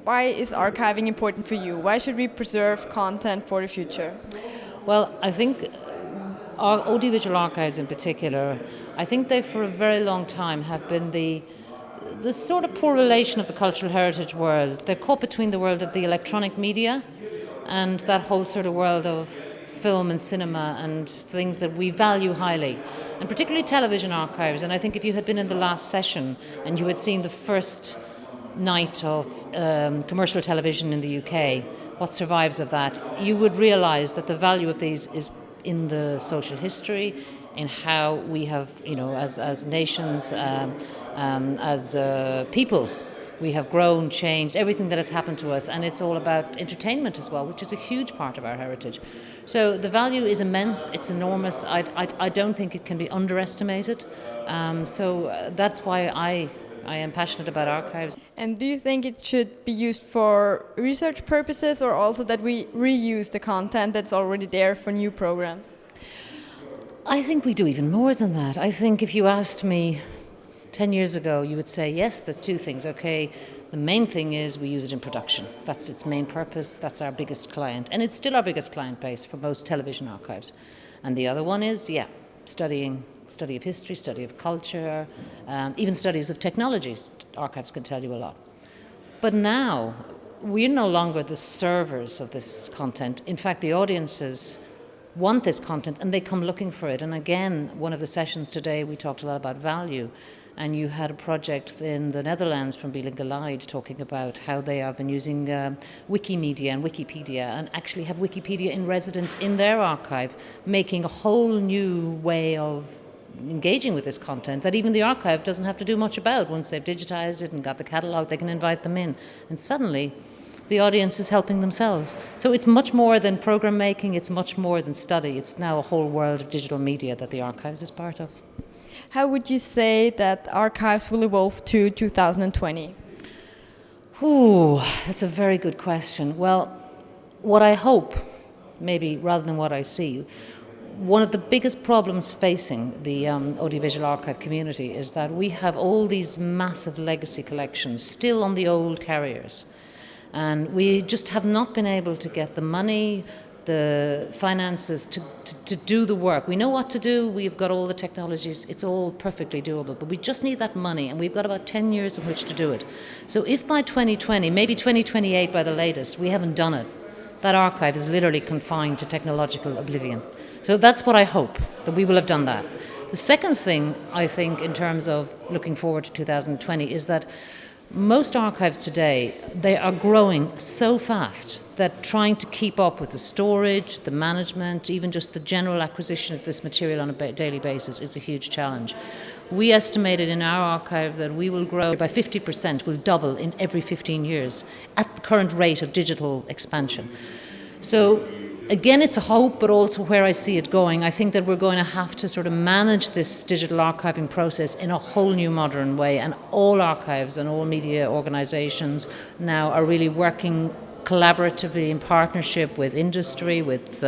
why is archiving important for you? Why should we preserve content for the future? Well, I think our audiovisual archives in particular, I think they for a very long time have been the sort of poor relation of the cultural heritage world. They're caught between the world of the electronic media and that whole sort of world of film and cinema and things that we value highly, and particularly television archives. And I think if you had been in the last session and you had seen the first night of commercial television in the UK, what survives of that, you would realise that the value of these is in the social history, in how we have, as nations, as people, we have grown, changed, everything that has happened to us, and it's all about entertainment as well, which is a huge part of our heritage. So the value is immense, it's enormous. I don't think it can be underestimated. So that's why I am passionate about archives. And do you think it should be used for research purposes, or also that we reuse the content that's already there for new programs? I think we do even more than that. I think if you asked me 10 years ago, you would say, yes, there's two things. Okay, the main thing is we use it in production. That's its main purpose. That's our biggest client. And it's still our biggest client base for most television archives. And the other one is, study of history, study of culture, even studies of technologies. Archives can tell you a lot. But now, we're no longer the servers of this content. In fact, the audiences want this content and they come looking for it. And again, one of the sessions today, we talked a lot about value. And you had a project in the Netherlands from Beeling Geleid talking about how they have been using Wikimedia and Wikipedia, and actually have Wikipedia in residence in their archive, making a whole new way of engaging with this content that even the archive doesn't have to do much about. Once they've digitized it and got the catalogue, they can invite them in. And suddenly, the audience is helping themselves. So it's much more than program making, it's much more than study. It's now a whole world of digital media that the archives is part of. How would you say that archives will evolve to 2020? Ooh, that's a very good question. Well, what I hope, maybe rather than what I see, one of the biggest problems facing the audiovisual archive community is that we have all these massive legacy collections still on the old carriers. And we just have not been able to get the money, the finances to do the work. We know what to do, we've got all the technologies, it's all perfectly doable, but we just need that money, and we've got about 10 years in which to do it. So if by 2020, maybe 2028 by the latest, we haven't done it, that archive is literally confined to technological oblivion. So that's what I hope, that we will have done that. The second thing, I think, in terms of looking forward to 2020, is that most archives today, they are growing so fast that trying to keep up with the storage, the management, even just the general acquisition of this material on a daily basis is a huge challenge. We estimated in our archive that we will grow by 50%, will double in every 15 years at the current rate of digital expansion. So again, it's a hope, but also where I see it going. I think that we're going to have to sort of manage this digital archiving process in a whole new modern way, and all archives and all media organisations now are really working collaboratively in partnership with industry, with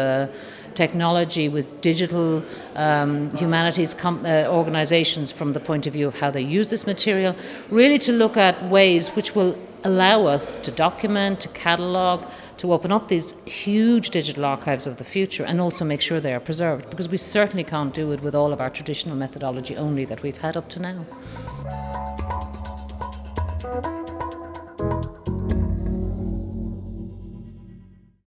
technology, with digital humanities organisations from the point of view of how they use this material, really to look at ways which will allow us to document, to catalogue, to open up these huge digital archives of the future and also make sure they are preserved, because we certainly can't do it with all of our traditional methodology only that we've had up to now.